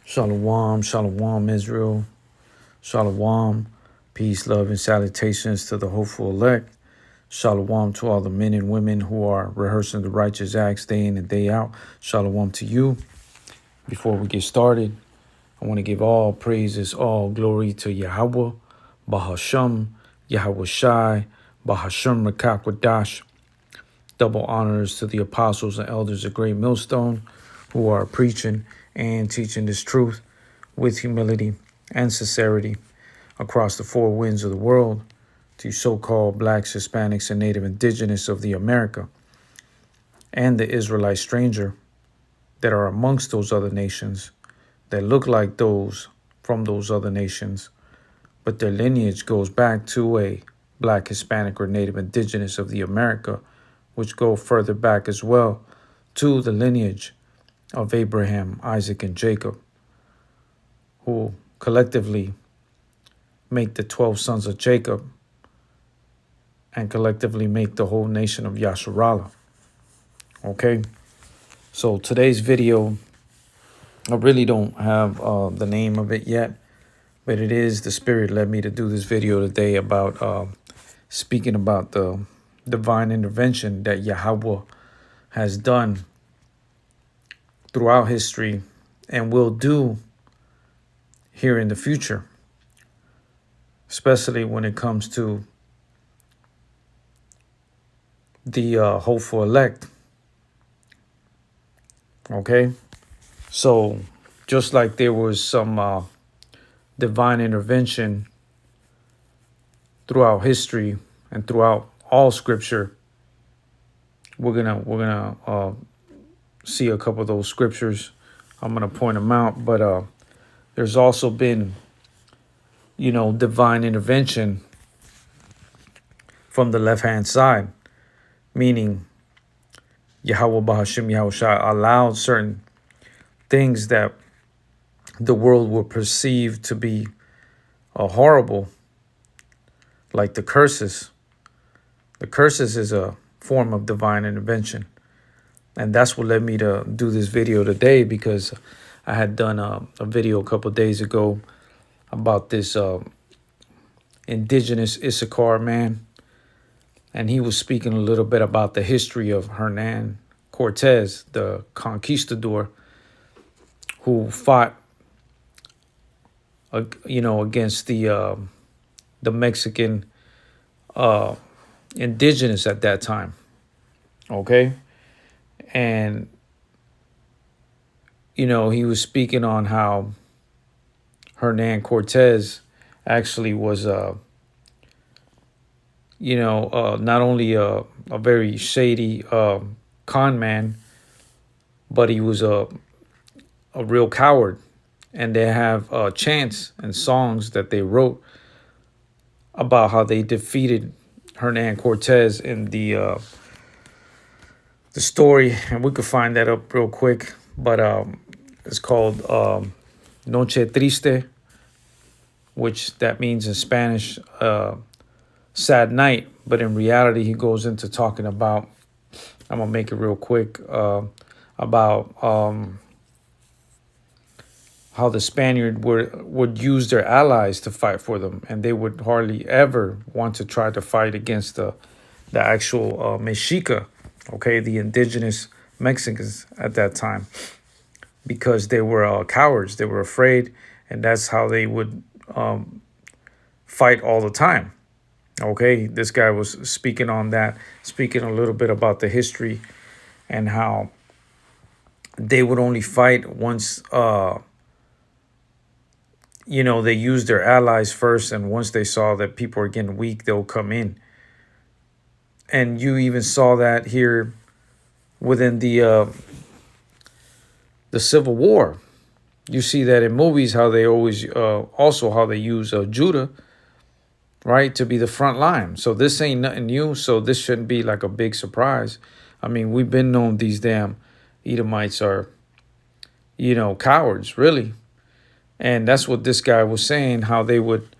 Shalom, shalom, Israel. Shalom, peace, love, and salutations to the hopeful elect. Shalom to all the men and women who are rehearsing the righteous acts day in and day out. Shalom to you. Before we get started, I want to give all praises, all glory to Yahweh, Bahasham, Yahweh Shai, Bahasham Rakakwadash. Double honors to the apostles and elders of Great Millstone who are preaching and teaching this truth with humility and sincerity across the four winds of the world to so-called blacks, Hispanics, and Native Indigenous of the America and the Israelite stranger that are amongst those other nations that look like those from those other nations, but their lineage goes back to a black, Hispanic, or Native Indigenous of the America, which go further back as well to the lineage of Abraham, Isaac, and Jacob, who collectively make the 12 sons of Jacob and collectively make the whole nation of Yasharallah. Okay, so today's video, I really don't have the name of it yet, but it is the Spirit led me to do this video today about speaking about the divine intervention that Yahweh has done throughout history and will do here in the future, especially when it comes to the hopeful elect. Okay, so just like there was some divine intervention throughout history and throughout all scripture, we're gonna see a couple of those scriptures. I'm gonna point them out, but there's also been, divine intervention from the left-hand side, meaning Yahweh Bahashim Yahweh Shai allowed certain things that the world will perceive to be horrible, like the curses. The curses is a form of divine intervention. And that's what led me to do this video today, because I had done a video a couple of days ago about this indigenous Issachar man. And he was speaking a little bit about the history of Hernan Cortez, the conquistador, who fought, against the Mexican indigenous at that time. Okay. And, he was speaking on how Hernan Cortez actually was, not only a very shady con man, but he was a real coward. And they have chants and songs that they wrote about how they defeated Hernan Cortez in the story, and we could find that up real quick. But it's called Noche Triste, which that means in Spanish, sad night. But in reality, he goes into talking about, I'm gonna make it real quick, about how the Spaniard would use their allies to fight for them, and they would hardly ever want to try to fight against the actual Mexica, okay, the indigenous Mexicans at that time, because they were cowards. They were afraid, and that's how they would fight all the time. Okay, this guy was speaking on that, speaking a little bit about the history and how they would only fight once they used their allies first, and once they saw that people are getting weak, they'll come in. And you even saw that here within the Civil War. You see that in movies, how they always also how they use Judah, right, to be the front line. So this ain't nothing new. So this shouldn't be like a big surprise. I mean, we've been known these damn Edomites are, cowards, really. And that's what this guy was saying, how they would,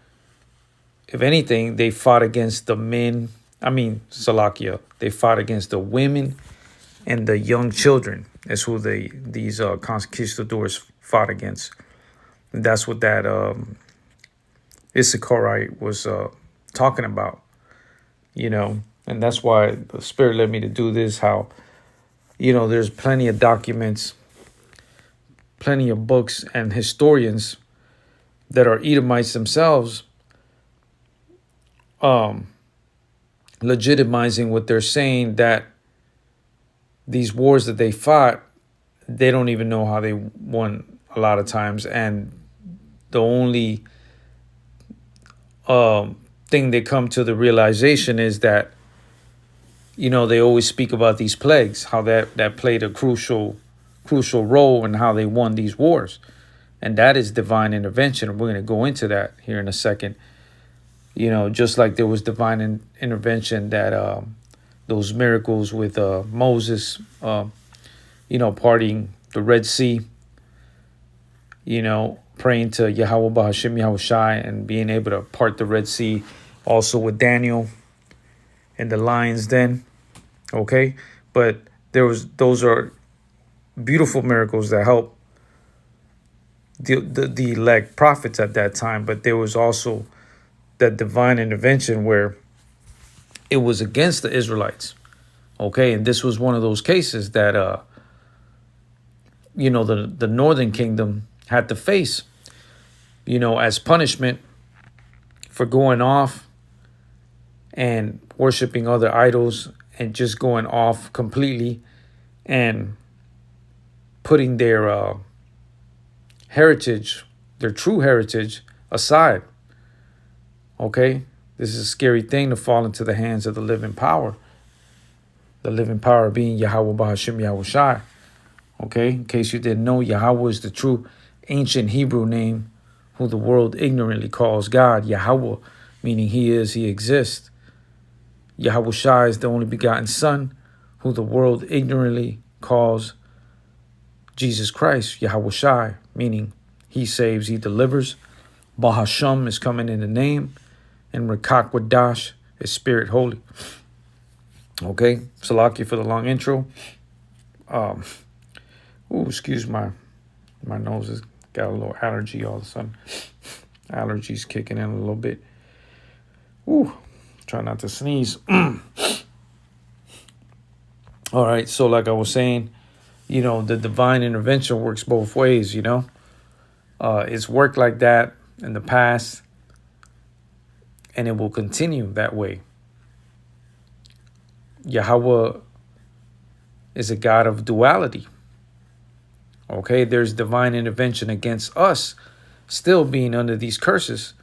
if anything, they fought against the men. I mean, Salakia, they fought against the women and the young children. Is who these conquistadors fought against. And that's what that Issacharite was talking about, and that's why the Spirit led me to do this. How, there's plenty of documents, plenty of books and historians that are Edomites themselves, legitimizing what they're saying, that these wars that they fought, they don't even know how they won a lot of times. And the only thing they come to the realization is that, they always speak about these plagues, how that played a crucial role in how they won these wars. And that is divine intervention. We're going to go into that here in a second. Just like there was divine intervention, that those miracles with Moses, parting the Red Sea, praying to Yahweh Bahashim Yahushai and being able to part the Red Sea, also with Daniel and the lions den. Okay. But those are beautiful miracles that help the elect prophets at that time. But there was also that divine intervention where it was against the Israelites. Okay. And this was one of those cases that, the northern kingdom had to face, as punishment for going off and worshiping other idols and just going off completely and putting their heritage, their true heritage, aside. Okay? This is a scary thing to fall into the hands of the living power. The living power being Yahweh Bahashim Yahushai. Okay? In case you didn't know, Yahweh is the true ancient Hebrew name who the world ignorantly calls God. Yahweh, meaning he exists. Yahweh Shai is the only begotten Son, who the world ignorantly calls Jesus Christ. Yahweh Shai, meaning he saves, he delivers. Bahasham is coming in the name. And Rekak Wadash is Spirit Holy. Okay, Salaki for the long intro. Excuse my nose has got a little allergy all of a sudden. Allergies kicking in a little bit. Try not to sneeze. All right, so like I was saying, the divine intervention works both ways, It's worked like that in the past, and it will continue that way. Yahweh is a God of duality. Okay, there's divine intervention against us still being under these curses.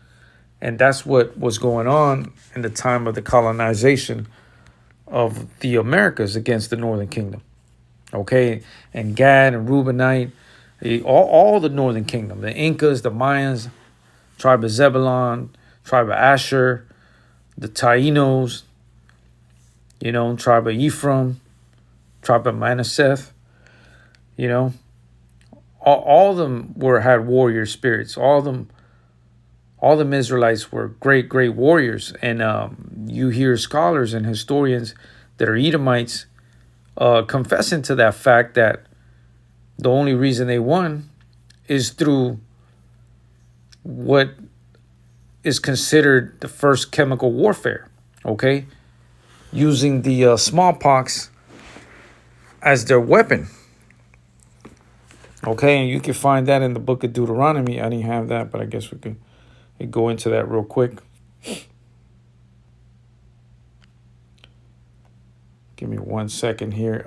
And that's what was going on in the time of the colonization of the Americas against the Northern Kingdom. Okay, and Gad and Reubenite, all the Northern Kingdom, the Incas, the Mayans, tribe of Zebulon, tribe of Asher, the Taínos, tribe of Ephraim, tribe of Manasseh, all of them had warrior spirits. All of them Israelites were great warriors. And you hear scholars and historians that are Edomites confessing to that fact, that the only reason they won is through what is considered the first chemical warfare, okay? Using the smallpox as their weapon. Okay, and you can find that in the book of Deuteronomy. I didn't have that, but I guess we could go into that real quick. Give me 1 second here.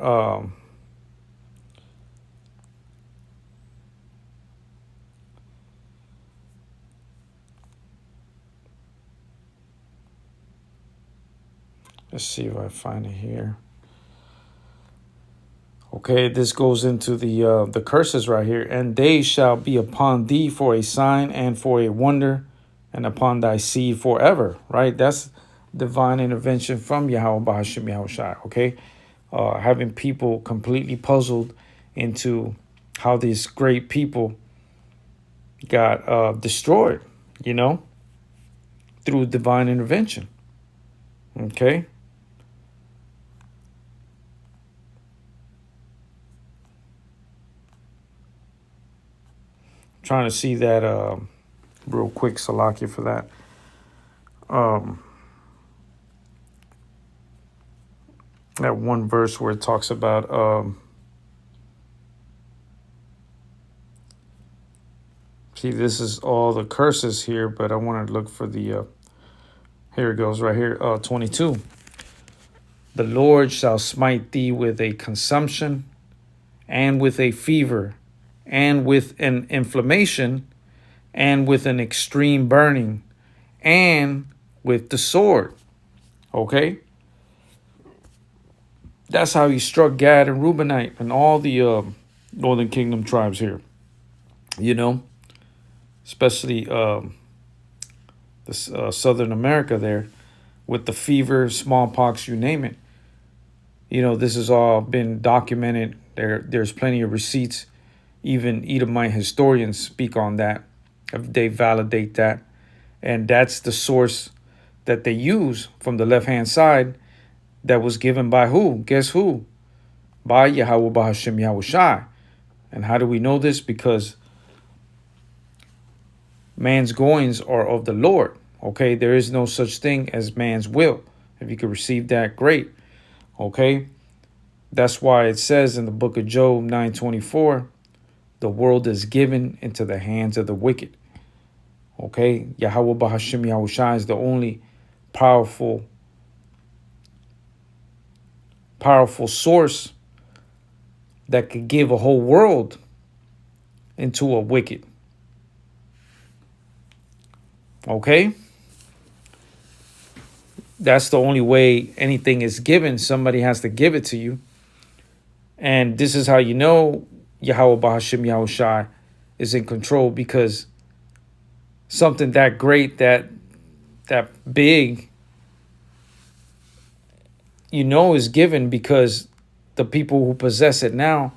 Let's see if I find it here. Okay, this goes into the curses right here. And they shall be upon thee for a sign and for a wonder, and upon thy seed forever. Right? That's divine intervention from Yahweh Bahashim Yahushai. Okay, having people completely puzzled into how these great people got destroyed, through divine intervention. Okay. Trying to see that real quick, Salakia, for that. That one verse where it talks about see, this is all the curses here, but I want to look for the here it goes right here, 22. The Lord shall smite thee with a consumption and with a fever and with an inflammation and with an extreme burning and with the sword. Okay? That's how he struck Gad and Reubenite and all the northern kingdom tribes here. You know, especially Southern America there with the fever, smallpox, you name it. You know, this has all been documented. There's plenty of receipts. Even Edomite historians speak on that. They validate that. And that's the source that they use from the left-hand side that was given by who? Guess who? By Yahweh Bahashem Yahushai. And how do we know this? Because man's goings are of the Lord. Okay, there is no such thing as man's will. If you could receive that, great. Okay, that's why it says in the book of Job 9:24, the world is given into the hands of the wicked. Okay, Yahweh Bahashem Yahushai is the only powerful source that could give a whole world into a wicked. Okay? That's the only way anything is given. Somebody has to give it to you. And this is how you know Yahweh Bahashem Yahushai is in control, because something that great, that big, you know, is given because the people who possess it now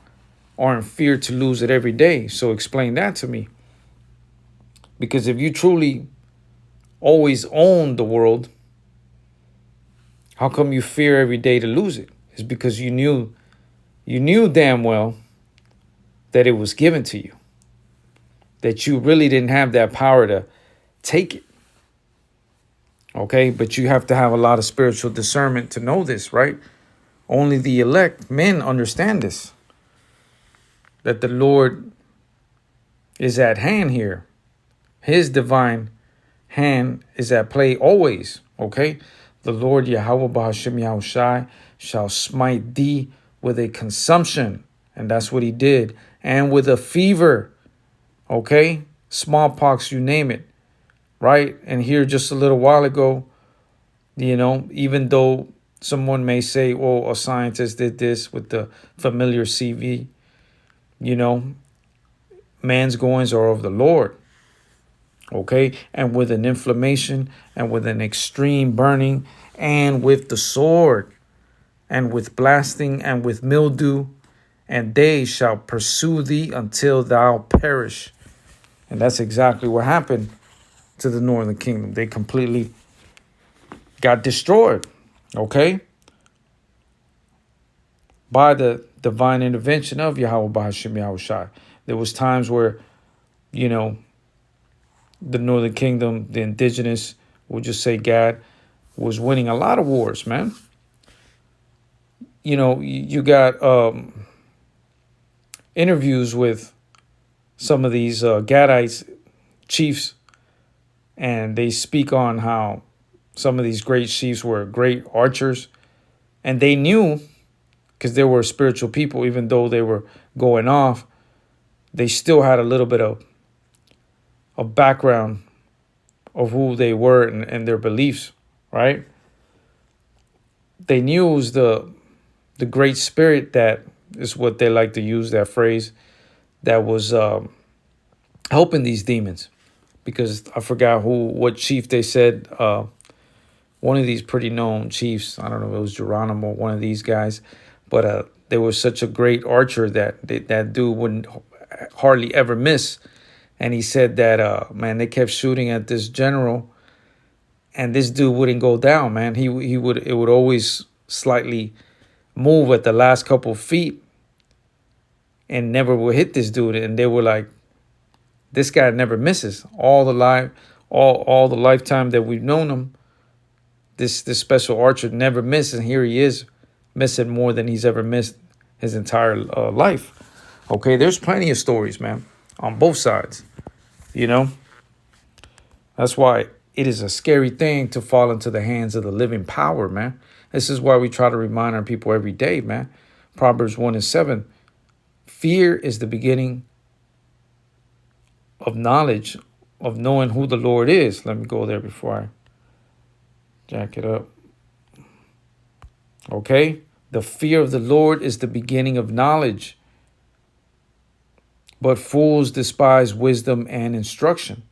are in fear to lose it every day. So explain that to me. Because if you truly always own the world, how come you fear every day to lose it? It's because you knew damn well that it was given to you, that you really didn't have that power to take it. Okay, but you have to have a lot of spiritual discernment to know this, right? Only the elect men understand this, that the Lord is at hand here. His divine hand is at play always, okay? The Lord Yahweh Bahashem Yahushai shall smite thee with a consumption, and that's what he did, and with a fever, okay? Smallpox, you name it, right? And here just a little while ago, you know, even though someone may say, oh, a scientist did this with the familiar CV, you know, man's goings are of the Lord. Okay, and with an inflammation and with an extreme burning and with the sword and with blasting and with mildew, and they shall pursue thee until thou perish. And that's exactly what happened to the northern kingdom. They completely got destroyed, okay, by the divine intervention of Yahweh Bahashem Yahushai. There was times where, you know, the northern kingdom, the indigenous, we'll just say Gad, was winning a lot of wars, man. You know, you got interviews with some of these Gadites chiefs, and they speak on how some of these great chiefs were great archers, and they knew, because they were spiritual people, even though they were going off, they still had a little bit of a background of who they were and their beliefs, right? They knew it was the great spirit, that is what they like to use, that phrase, that was helping these demons. Because I forgot what chief they said, one of these pretty known chiefs, I don't know if it was Geronimo, one of these guys, but there was such a great archer that that dude wouldn't hardly ever miss. And he said that, man, they kept shooting at this general, and this dude wouldn't go down, man. It would always slightly move at the last couple of feet and never would hit this dude. And they were like, This guy never misses. All the lifetime that we've known him, this special archer never misses. And here he is, missing more than he's ever missed his entire life. Okay, there's plenty of stories, man, on both sides. You know, that's why it is a scary thing to fall into the hands of the living power, man. This is why we try to remind our people every day, man. Proverbs 1:7. Fear is the beginning of knowledge, of knowing who the Lord is. Let me go there before I jack it up. Okay? The fear of the Lord is the beginning of knowledge. But fools despise wisdom and instruction.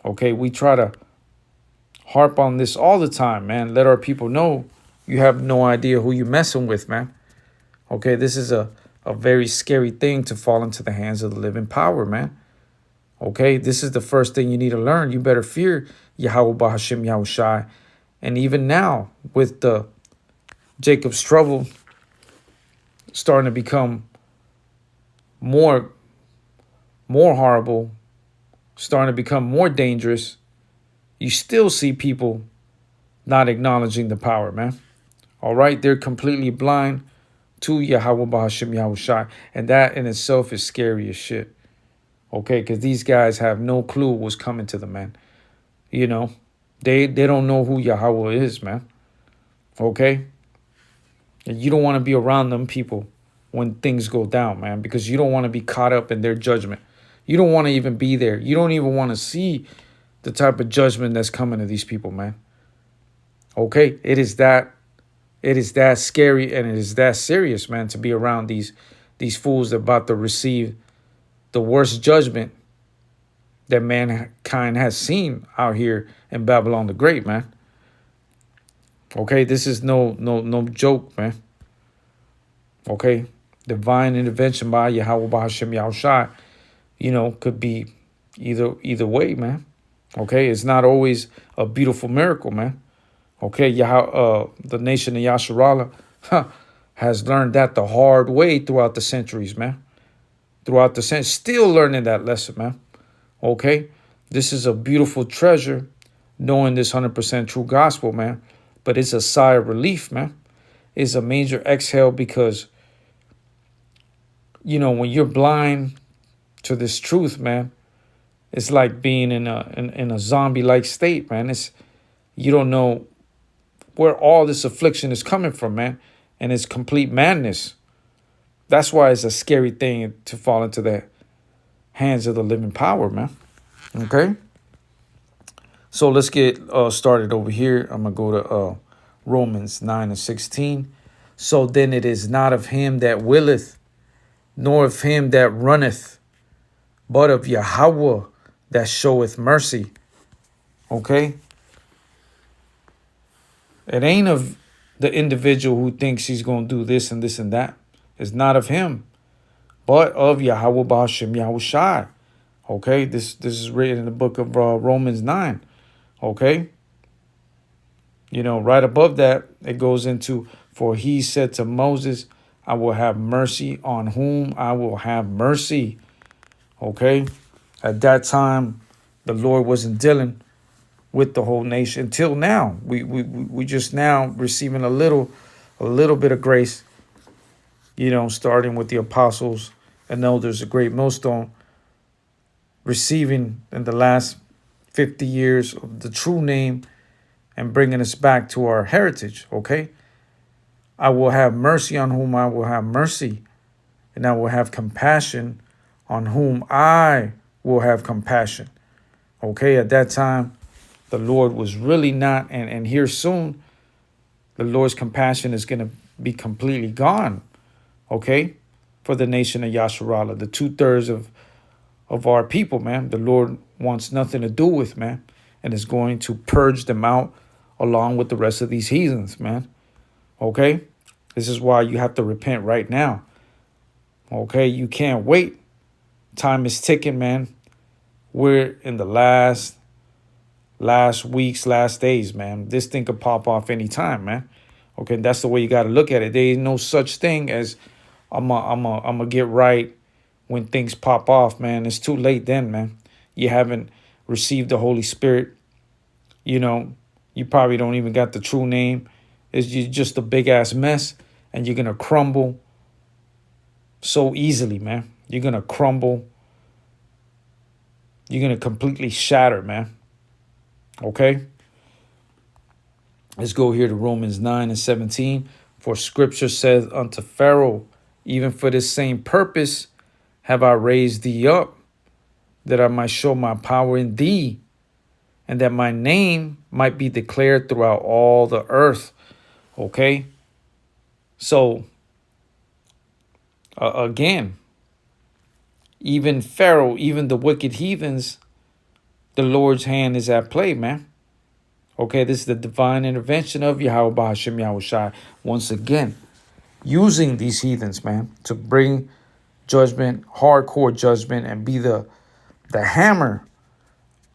Okay? We try to harp on this all the time, man. Let our people know you have no idea who you're messing with, man. Okay? This is a very scary thing to fall into the hands of the living power, man. Okay? This is the first thing you need to learn. You better fear Yahweh Bahashim Yahushai. And even now, with the Jacob's trouble starting to become more horrible, starting to become more dangerous, you still see people not acknowledging the power, man. All right? They're completely blind to Yahweh Bahashim Yahushai. And that in itself is scary as shit. Okay? Because these guys have no clue what's coming to them, man. You know? They don't know who Yahweh is, man. Okay? And you don't want to be around them people when things go down, man, because you don't want to be caught up in their judgment. You don't want to even be there. You don't even want to see the type of judgment that's coming to these people, man. Okay? It is that scary and it is that serious, man, to be around these fools that are about to receive the worst judgment that mankind has seen out here in Babylon the Great, man. Okay, this is no joke, man. Okay, divine intervention by Yahweh Bahashim Yahushai, you know, could be either way, man. Okay, it's not always a beautiful miracle, man. Okay, the nation of Yasharallah has learned that the hard way throughout the centuries, man. Throughout the centuries, still learning that lesson, man. Okay, this is a beautiful treasure, knowing this 100% true gospel, man. But it's a sigh of relief, man. It's a major exhale because, you know, when you're blind to this truth, man, it's like being in a zombie-like state, man. You don't know where all this affliction is coming from, man. And it's complete madness. That's why it's a scary thing to fall into the hands of the living power, man. Okay? So let's get started over here. I'm going to go to Romans 9:16. So then it is not of him that willeth, nor of him that runneth, but of Yahweh that showeth mercy. Okay? It ain't of the individual who thinks he's going to do this and this and that. It's not of him, but of Yahweh Bahashim Yahushai. Okay? This is written in the book of Romans 9. Okay? You know, right above that, it goes into, for he said to Moses, I will have mercy on whom I will have mercy. Okay? At that time, the Lord wasn't dealing with the whole nation until now. We just now receiving a little bit of grace, you know, starting with the apostles and elders, a great millstone, receiving in the last 50 years of the true name and bringing us back to our heritage, okay? I will have mercy on whom I will have mercy, and I will have compassion on whom I will have compassion. Okay, at that time, the Lord was really not, and here soon, the Lord's compassion is going to be completely gone, okay, for the nation of Yasharallah, the 2/3 of our people, man. The Lord wants nothing to do with, man, and is going to purge them out along with the rest of these heathens, man. Okay? This is why you have to repent right now. Okay? You can't wait. Time is ticking, man. We're in the last weeks, last days, man. This thing could pop off anytime, man. Okay? That's the way you got to look at it. There ain't no such thing as I'm gonna get right when things pop off, man. It's too late then, man. You haven't received the Holy Spirit. You know, you probably don't even got the true name. It's just a big ass mess, and you're gonna crumble so easily, man. You're gonna crumble. You're gonna completely shatter, man. Okay? Let's go here to Romans 9 and 17. For scripture says unto Pharaoh, even for this same purpose have I raised thee up, that I might show my power in thee, and that my name might be declared throughout all the earth. Okay? So, again, even Pharaoh, even the wicked heathens, the Lord's hand is at play, man. Okay, this is the divine intervention of Yahweh Hashem Yahushai. Once again, using these heathens, man, to bring judgment, hardcore judgment, and be the hammer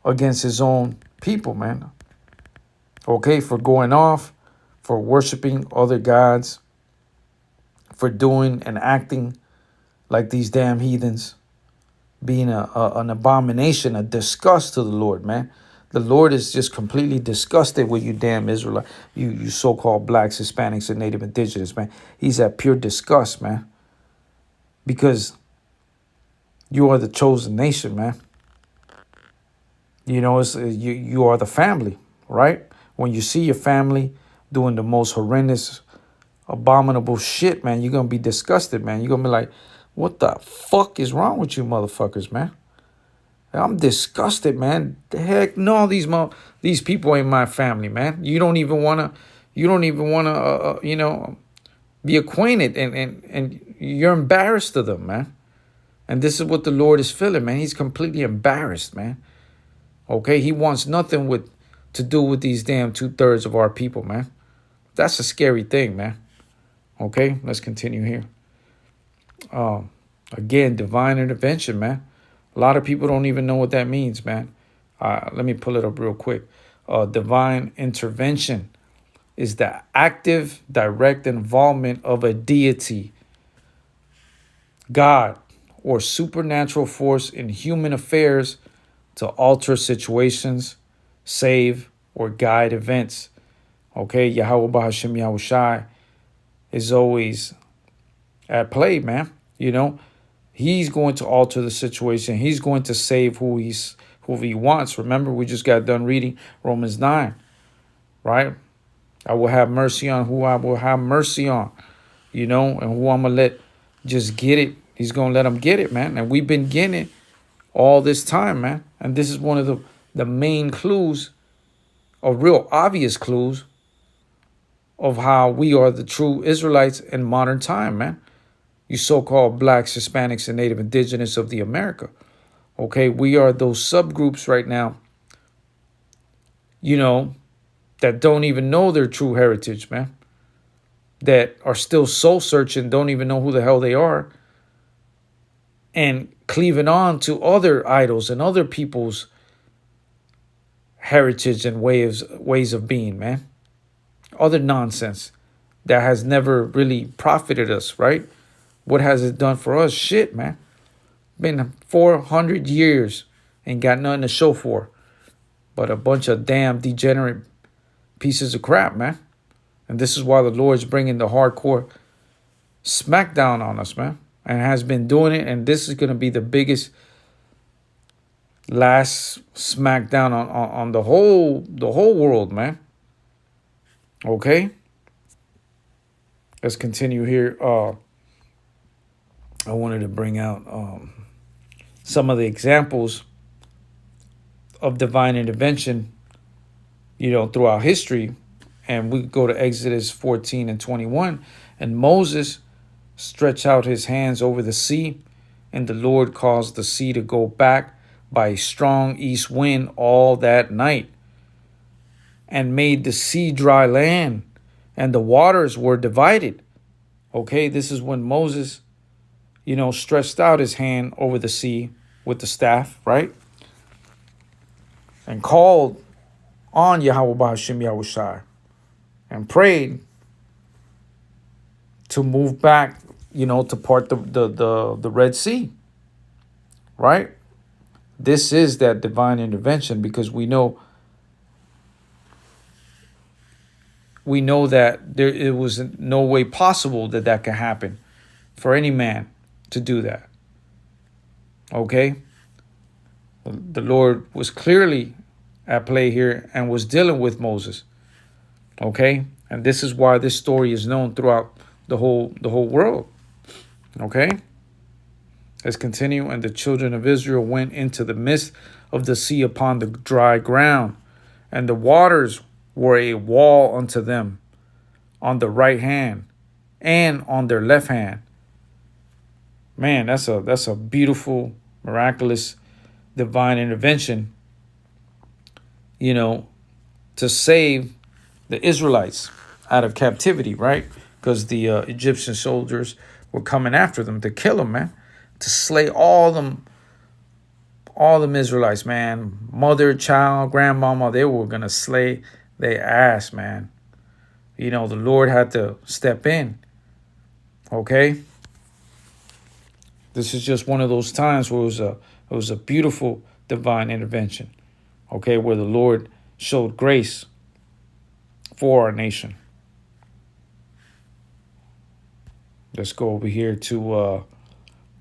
against his own people, man. Okay, for going off, for worshiping other gods, for doing and acting like these damn heathens, being an abomination, a disgust to the Lord, man. The Lord is just completely disgusted with you damn Israelite, you so-called blacks, Hispanics, and Native Indigenous, man. He's at pure disgust, man. Because you are the chosen nation, man. You know, you are the family, right? When you see your family doing the most horrendous, abominable shit, man, you're going to be disgusted, man. You're going to be like, what the fuck is wrong with you motherfuckers, man? I'm disgusted, man. The heck, no, these people ain't my family, man. You don't even wanna, be acquainted, and you're embarrassed of them, man. And this is what the Lord is feeling, man. He's completely embarrassed, man. Okay, He wants nothing to do with these damn 2/3 of our people, man. That's a scary thing, man. Okay, let's continue here. Again, divine intervention, man. A lot of people don't even know what that means, man. Let me pull it up real quick. Divine intervention is the active, direct involvement of a deity, God, or supernatural force in human affairs to alter situations, save, or guide events. Okay, Yahweh Hashem Yahushai is always at play, man. You know, He's going to alter the situation. He's going to save who He wants. Remember, we just got done reading Romans 9, right? I will have mercy on who I will have mercy on, you know, and who I'm going to let just get it. He's going to let them get it, man. And we've been getting it all this time, man. And this is one of the main clues, or real obvious clues, of how we are the true Israelites in modern time, man. You so-called blacks, Hispanics, and Native Indigenous of the America. Okay, we are those subgroups right now, you know, that don't even know their true heritage, man. That are still soul searching, don't even know who the hell they are, and cleaving on to other idols and other people's heritage and ways of being, man. Other nonsense that has never really profited us, right? What has it done for us? Shit, man. Been 400 years and got nothing to show for but a bunch of damn degenerate pieces of crap, man. And this is why the Lord's bringing the hardcore smackdown on us, man. And has been doing it. And this is going to be the biggest last smackdown on the whole world, man. Okay? Let's continue here. I wanted to bring out some of the examples of divine intervention, you know, throughout history. And we go to Exodus 14 and 21. And Moses stretched out his hands over the sea, and the Lord caused the sea to go back by a strong east wind all that night, and made the sea dry land, and the waters were divided. Okay, this is when Moses, you know, stretched out his hand over the sea with the staff, right? And called on Yahweh Hashem Yahushai and prayed to move back, you know, to part the Red Sea. right? This is that divine intervention, because we know that it was no way possible that that could happen for any man to do that. Okay? The Lord was clearly at play here and was dealing with Moses. Okay? And this is why this story is known throughout the whole world. Okay? Let's continue. And the children of Israel went into the midst of the sea upon the dry ground, and the waters were a wall unto them on the right hand and on their left hand. Man, that's a beautiful, miraculous, divine intervention, to save the Israelites out of captivity, right? Because the Egyptian soldiers were coming after them to kill them, man, to slay all them Israelites, man, mother, child, grandmama. They were gonna slay their ass, man. The Lord had to step in. Okay, this is just one of those times where it was a beautiful divine intervention. Okay, where the Lord showed grace for our nation. Let's go over here to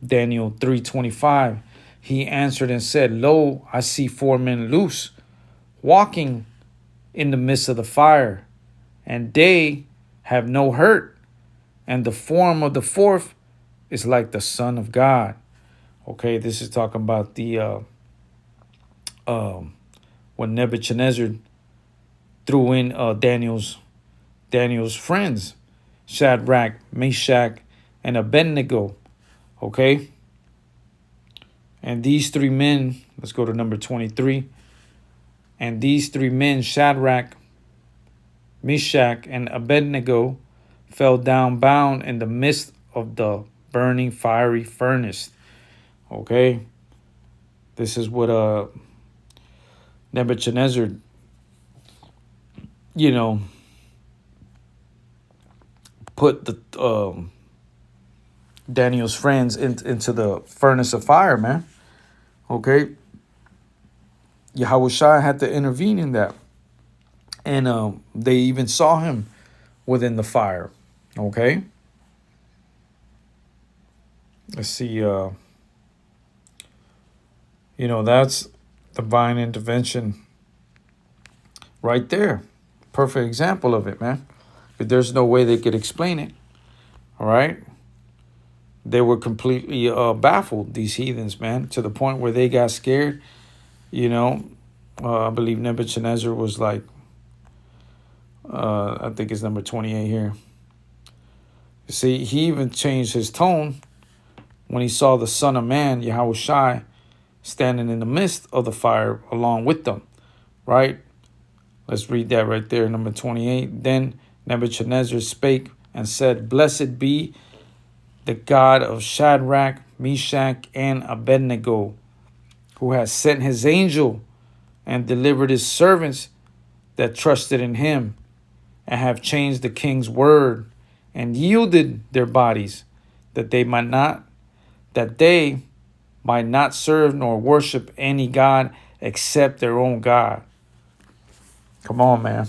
Daniel 3:25. He answered and said, Lo, I see 4 men loose, walking in the midst of the fire, and they have no hurt, and the form of the fourth is like the Son of God. Okay, this is talking about the when Nebuchadnezzar threw in Daniel's friends, Shadrach, Meshach, and Abednego. Okay, and these 3 men, let's go to number 23. And these 3 men, Shadrach, Meshach, and Abednego, fell down bound in the midst of the burning fiery furnace. Okay, this is what Nebuchadnezzar, put the Daniel's friends into the furnace of fire, man. Okay, Yahushua had to intervene in that, and they even saw him within the fire. Okay, let's see. That's divine intervention right there. Perfect example of it, man. But there's no way they could explain it. All right. They were completely baffled, these heathens, man, to the point where they got scared. I believe Nebuchadnezzar was like, I think it's number 28 here. You see, he even changed his tone when he saw the Son of Man, Yahushua, standing in the midst of the fire along with them, right? Let's read that right there, number 28. Then Nebuchadnezzar spake and said, Blessed be the God of Shadrach, Meshach, and Abednego, who has sent his angel and delivered his servants that trusted in him, and have changed the king's word and yielded their bodies, that they might not serve nor worship any God except their own God. Come on, man.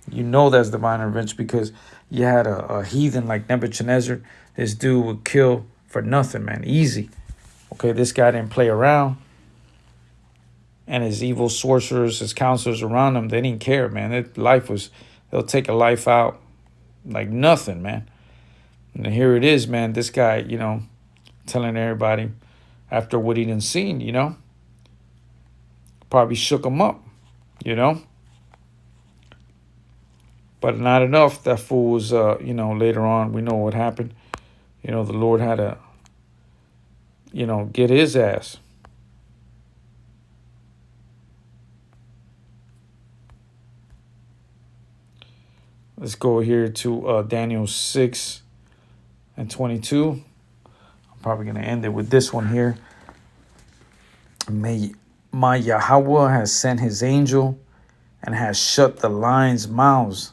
That's divine intervention, because you had a heathen like Nebuchadnezzar. This dude would kill for nothing, man. Easy. Okay, this guy didn't play around. And his evil sorcerers, his counselors around him, they didn't care, man. They'll take a life out like nothing, man. And here it is, man. This guy, telling everybody after what he done seen, probably shook him up, But not enough. That fool was, later on, we know what happened. The Lord had to, get his ass. Let's go here to Daniel 6 and 22. I'm probably going to end it with this one here. My Yahweh has sent his angel and has shut the lions' mouths,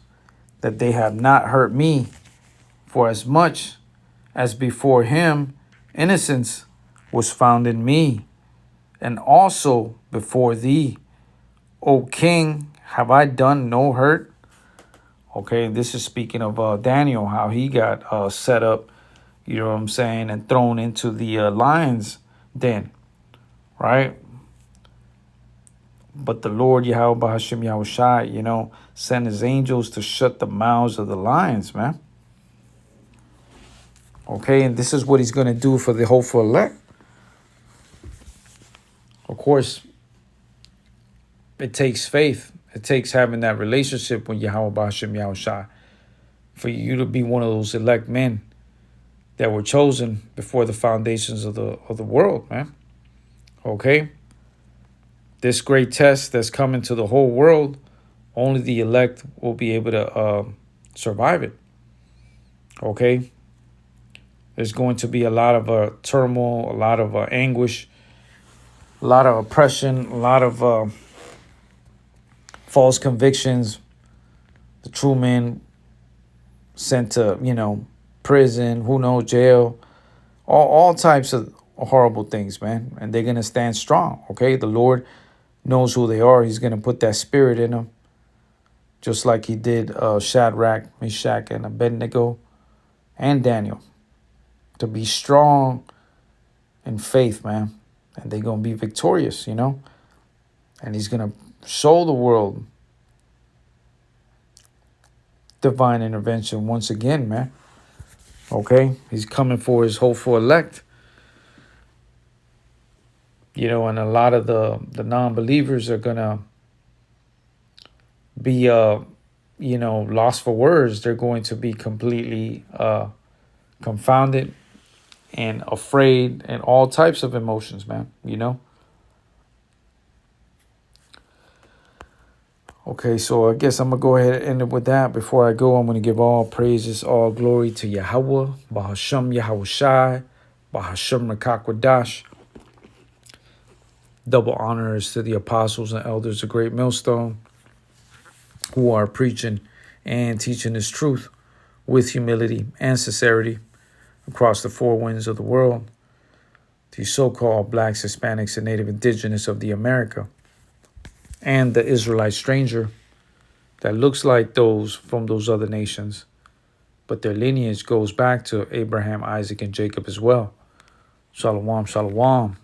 that they have not hurt me, for as much as before him innocence was found in me. And also before thee, O king, have I done no hurt? Okay, this is speaking of Daniel, how he got set up, you know what I'm saying, and thrown into the lion's den, right? But the Lord Yahweh Hashem Yahushai, sent his angels to shut the mouths of the lions, man. Okay, and this is what he's going to do for the hopeful elect. Of course, it takes faith. It takes having that relationship with Yahweh Hashem Yahushai for you to be one of those elect men that were chosen before the foundations of the world, man. Okay? This great test that's coming to the whole world, only the elect will be able to survive it. Okay? There's going to be a lot of turmoil, a lot of anguish, a lot of oppression, a lot of false convictions. The true men sent to, prison, who knows, jail, all types of horrible things, man. And they're going to stand strong, okay? The Lord knows who they are. He's going to put that spirit in them, just like he did Shadrach, Meshach, and Abednego, and Daniel, to be strong in faith, man. And they're going to be victorious, And he's going to show the world divine intervention once again, man. Okay? He's coming for his hopeful elect. And a lot of the non-believers are going to be, lost for words. They're going to be completely confounded and afraid and all types of emotions, man, Okay, so I guess I'm going to go ahead and end it with that. Before I go, I'm going to give all praises, all glory to Yahweh, Bahashem Yahushai, Bahashem Rakakwadash. Double honors to the apostles and elders of Great Millstone who are preaching and teaching this truth with humility and sincerity across the four winds of the world. The so-called blacks, Hispanics, and Native Indigenous of the America, and the Israelite stranger that looks like those from those other nations, but their lineage goes back to Abraham, Isaac, and Jacob as well. Shalom, shalom.